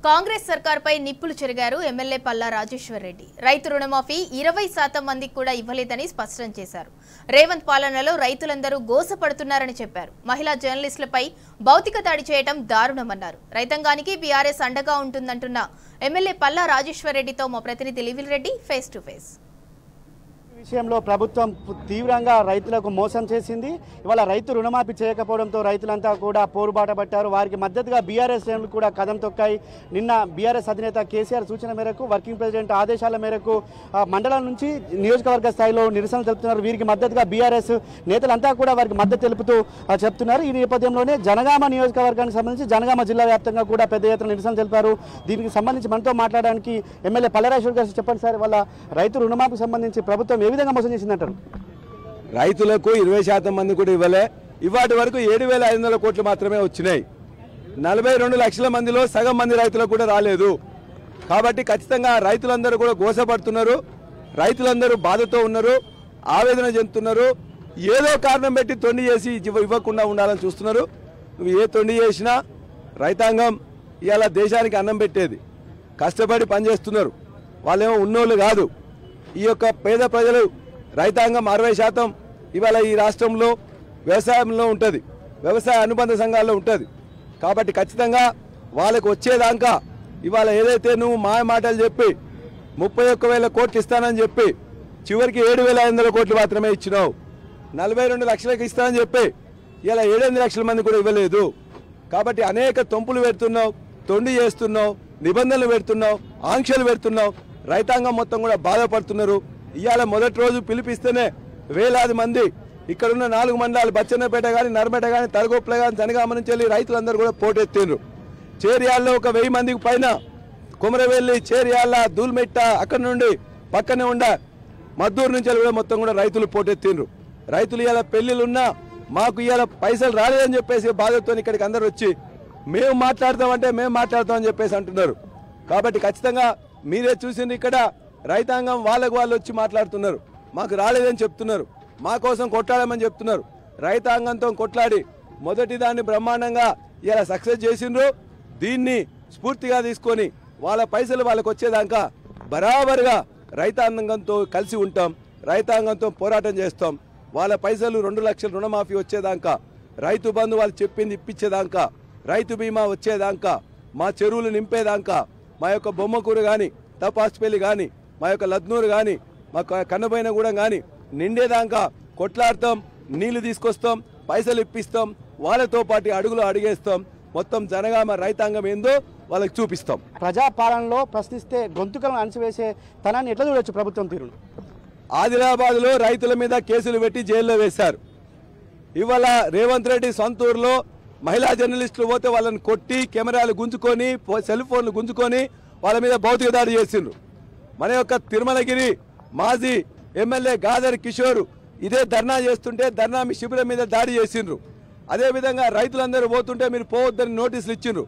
కాంగ్రెస్ సర్కార్పై నిప్పులు చెరిగారు ఎమ్మెల్యే పల్లా రాజేశ్వర్ రెడ్డి. రైతు రుణమాఫీ 20% మందికి కూడా ఇవ్వలేదని స్పష్టం చేశారు. రేవంత్ పాలనలో రైతులందరూ గోసపడుతున్నారని చెప్పారు. మహిళా జర్నలిస్టులపై భౌతిక దాడి చేయడం దారుణమన్నారు. రైతాంగానికి బీఆర్ఎస్ అండగా ఉంటుందంటున్న ఎమ్మెల్యే పల్లా రాజేశ్వర్ రెడ్డితో మా ప్రతినిధి లివిల్ రెడ్డి ఫేస్ టు ఫేస్. విషయంలో ప్రభుత్వం తీవ్రంగా రైతులకు మోసం చేసింది. ఇవాళ రైతు రుణమాఫీ చేయకపోవడంతో రైతులంతా కూడా పోరుబాట పట్టారు. వారికి మద్దతుగా బీఆర్ఎస్ శ్రేణులు కూడా కదం తొక్కాయి. నిన్న బీఆర్ఎస్ అధినేత కేసీఆర్ సూచన మేరకు వర్కింగ్ ప్రెసిడెంట్ ఆదేశాల మేరకు మండలం నుంచి నియోజకవర్గ స్థాయిలో నిరసన తెలుపుతున్నారు. వీరికి మద్దతుగా బీఆర్ఎస్ నేతలంతా కూడా వారికి మద్దతు తెలుపుతూ చెప్తున్నారు. ఈ నేపథ్యంలోనే జనగామ నియోజకవర్గానికి సంబంధించి జనగామ జిల్లా వ్యాప్తంగా కూడా పెద్ద ఎత్తున నిరసన తెలిపారు. దీనికి సంబంధించి మనతో మాట్లాడడానికి ఎమ్మెల్యే పల్లా రాజేశ్వర్ గారు చెప్పండి సార్, వాళ్ళ రైతు రుణమాఫీకి సంబంధించి ప్రభుత్వం ఏ విధంగా మోసం చేసిందంటారు? రైతులకు 20% మంది కూడా ఇవ్వలే. ఇవాటి వరకు 7,500 కోట్లు మాత్రమే వచ్చినాయి. 42 లక్షల మందిలో సగం మంది రైతులకు కూడా రాలేదు. కాబట్టి ఖచ్చితంగా రైతులందరూ కూడా గోసపడుతున్నారు. రైతులందరూ బాధతో ఉన్నారు, ఆవేదన చెందుతున్నారు. ఏదో కారణం పెట్టి తొండి చేసి ఇవ్వకుండా ఉండాలని చూస్తున్నారు. నువ్వు ఏ తొండి చేసినా రైతాంగం ఇవాళ దేశానికి అన్నం పెట్టేది, కష్టపడి పనిచేస్తున్నారు. వాళ్ళేమో ఉన్నోళ్ళు కాదు. ఈ యొక్క పేద ప్రజలు రైతాంగం 60% ఇవాళ ఈ రాష్ట్రంలో వ్యవసాయంలో ఉంటుంది, వ్యవసాయ అనుబంధ సంఘాల్లో ఉంటుంది. కాబట్టి ఖచ్చితంగా వాళ్ళకు వచ్చేదాకా ఇవాళ ఏదైతే నువ్వు మాయ మాటలు చెప్పి 31,000 కోట్లు ఇస్తానని చెప్పి చివరికి 7,500 కోట్లు మాత్రమే ఇచ్చినావు. 42 లక్షలకు ఇస్తానని చెప్పి ఇలా 7-8 లక్షల మంది కూడా ఇవ్వలేదు. కాబట్టి అనేక తొంపులు పెడుతున్నావు, తొండి చేస్తున్నావు, నిబంధనలు పెడుతున్నావు, ఆంక్షలు పెడుతున్నావు. రైతాంగం మొత్తం కూడా బాధపడుతున్నారు. ఇవాళ మొదటి రోజు పిలిపిస్తేనే వేలాది మంది ఇక్కడున్న 4 మండలాలు బచ్చన్నపేట కానీ, నర్మేట కానీ, తలగొప్పల కానీ, జనగామ నుంచి వెళ్ళి రైతులందరూ కూడా పోటెత్తిండ్రు. చేరియాల్లో ఒక 1000 మందికి పైన, కొమరవెల్లి, చేరియాల, దూల్మెట్ట, అక్కడి నుండి పక్కనే ఉండ మద్దూరు నుంచి కూడా మొత్తం కూడా రైతులు పోటెత్తిండ్రు. రైతులు ఇవాళ పెళ్లిళ్ళున్నా మాకు ఇవాళ పైసలు రాలేదని చెప్పేసి బాధతో ఇక్కడికి అందరు వచ్చి మేము మాట్లాడతామని చెప్పేసి అంటున్నారు. కాబట్టి ఖచ్చితంగా మీరే చూసింది, ఇక్కడ రైతాంగం వాళ్ళకు వాళ్ళు వచ్చి మాట్లాడుతున్నారు. మాకు రాలేదని చెప్తున్నారు, మా కోసం కొట్లాడమని చెప్తున్నారు. రైతాంగంతో కొట్లాడి మొదటి దాన్ని బ్రహ్మాండంగా ఇలా సక్సెస్ చేసిండ్రు. దీన్ని స్ఫూర్తిగా తీసుకొని వాళ్ళ పైసలు వాళ్ళకు వచ్చేదాకా బరాబరుగా రైతాంగంతో కలిసి ఉంటాం, రైతాంగంతో పోరాటం చేస్తాం. వాళ్ళ పైసలు 2 లక్షల రుణమాఫీ వచ్చేదాకా, రైతు బంధు వాళ్ళు చెప్పింది ఇప్పించేదాకా, రైతు బీమా వచ్చేదాకా, మా చెరువులు నింపేదాకా, మా యొక్క బొమ్మకూరు కానీ, తపాసుపల్లి కానీ, మా యొక్క లద్నూరు కానీ, మా కన్నబోయినగూడెం కానీ నిండేదాకా కొట్లాడతాం, నీళ్లు తీసుకొస్తాం, పైసలు ఇప్పిస్తాం, వాళ్ళతో పాటు అడుగులు అడిగేస్తాం. మొత్తం జనగామ రైతాంగం ఏందో వాళ్ళకి చూపిస్తాం. ప్రజాపాలనలో ప్రశ్నిస్తే గొంతుకలను అణచివేసే తనాన్ని ఎట్లా చూడొచ్చు ప్రభుత్వం తీరును? ఆదిలాబాద్లో రైతుల మీద కేసులు పెట్టి జైల్లో వేశారు. ఇవాళ రేవంత్ రెడ్డి సొంతూరులో మహిళా జర్నలిస్టులు పోతే వాళ్ళని కొట్టి, కెమెరాలు గుంజుకొని, సెల్ ఫోన్లు గుంజుకొని వాళ్ళ మీద భౌతిక దాడి చేసిండ్రు. మన యొక్క తిరుమలగిరి మాజీ ఎమ్మెల్యే గాదర్ కిషోర్ ఇదే ధర్నా చేస్తుంటే ధర్నా మీ శిబిరం మీద దాడి చేసిండ్రు. అదేవిధంగా రైతులందరూ పోతుంటే మీరు పోవద్దని నోటీసులు ఇచ్చిండ్రు.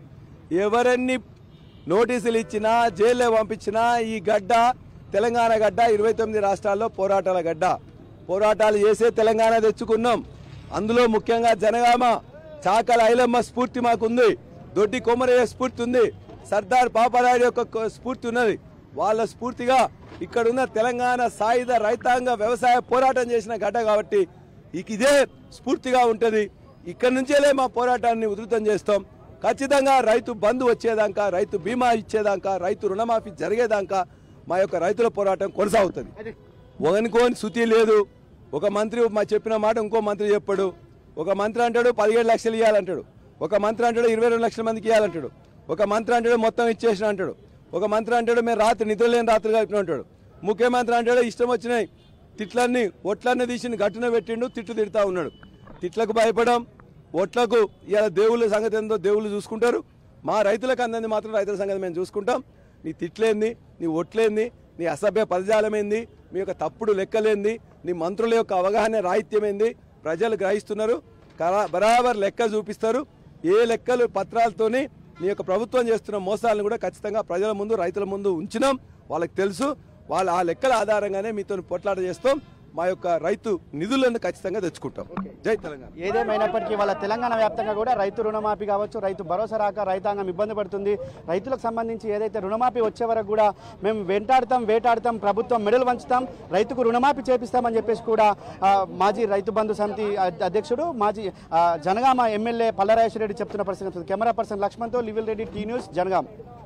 ఎవరన్ని నోటీసులు ఇచ్చినా, జైల్లో పంపించినా ఈ గడ్డ తెలంగాణ గడ్డ, 29 రాష్ట్రాల్లో పోరాటాల గడ్డ. పోరాటాలు చేసే తెలంగాణ తెచ్చుకున్నాం. అందులో ముఖ్యంగా జనగామ చాకల ఐలమ్మ స్ఫూర్తి మాకుంది, దొడ్డి కొమరయ్య స్ఫూర్తి ఉంది, సర్దార్ పాపారాయుడు యొక్క స్ఫూర్తి ఉన్నది. వాళ్ళ స్ఫూర్తిగా ఇక్కడున్న తెలంగాణ సాయుధ రైతాంగ వ్యవసాయ పోరాటం చేసిన గడ్డ కాబట్టి ఇదే స్ఫూర్తిగా ఉంటుంది. ఇక్కడి నుంచేలే మా పోరాటాన్ని ఉధృతం చేస్తాం. ఖచ్చితంగా రైతు బంధు వచ్చేదాకా, రైతు బీమా ఇచ్చేదాకా, రైతు రుణమాఫీ జరిగేదాకా మా యొక్క రైతుల పోరాటం కొనసాగుతుంది. ఒకనికోని శృతి లేదు. ఒక మంత్రి మా చెప్పిన మాట ఇంకో మంత్రి చెప్పాడు. ఒక మంత్రి అంటాడు 17 లక్షలు ఇవ్వాలంటాడు, ఒక మంత్రి అంటాడు 22 లక్షల మందికి ఇవ్వాలంటాడు, ఒక మంత్రి అంటాడు మొత్తం ఇచ్చేసిన అంటాడు, ఒక మంత్రి అంటాడు మేము రాత్రి నిద్రలేని రాత్రి గడిపిన అంటాడు. ముఖ్యమంత్రి అంటాడు ఇష్టం వచ్చినాయి తిట్లన్నీ ఒట్లన్నీ తీసి గట్టున పెట్టిండు, తిట్లు తిడతా ఉన్నాడు. తిట్లకు భయపడం, ఒట్లకు ఇలా దేవుళ్ళ సంగతి ఏందో దేవుళ్ళు చూసుకుంటారు. మా రైతులకు అందంది మాత్రం రైతుల సంగతి మేము చూసుకుంటాం. నీ తిట్లేంది, నీ ఒట్లేంది, నీ అసభ్య పదజాలమేంది, మీ యొక్క తప్పుడు లెక్కలేంది, నీ మంత్రుల యొక్క అవగాహన రాహిత్యమైంది ప్రజలు గ్రహిస్తున్నారు. బరాబర్ లెక్క చూపిస్తారు. ఏ లెక్కలు పత్రాలతోని నీ యొక్క ప్రభుత్వం చేస్తున్న మోసాలను కూడా ఖచ్చితంగా ప్రజల ముందు, రైతుల ముందు ఉంచినాం. వాళ్ళకి తెలుసు. వాళ్ళ ఆ లెక్కల ఆధారంగానే మీతో పోట్లాట చేస్తాం. మా యొక్క రైతు నిధులను ఖచ్చితంగా తెచ్చుకుంటాం. జై తెలంగాణ. ఏదేమైనప్పటికీ వాళ్ళ తెలంగాణ వ్యాప్తంగా కూడా రైతు రుణమాఫీ కావచ్చు, రైతు భరోసా రాక రైతాంగం ఇబ్బంది పడుతుంది. రైతులకు సంబంధించి ఏదైతే రుణమాఫీ వచ్చే వరకు కూడా మేము వేటాడతాం, ప్రభుత్వం మెడలు వంచుతాం, రైతుకు రుణమాఫీ చేపిస్తామని చెప్పేసి కూడా మాజీ రైతు బంధు సమితి అధ్యక్షుడు మాజీ జనగామ ఎమ్మెల్యే పల్లా రాజేశ్వర రెడ్డి చెప్తున్న పరిస్థితి. Camera person లక్ష్మణ్తో లివిల్ Reddy, tea news, Jangaon.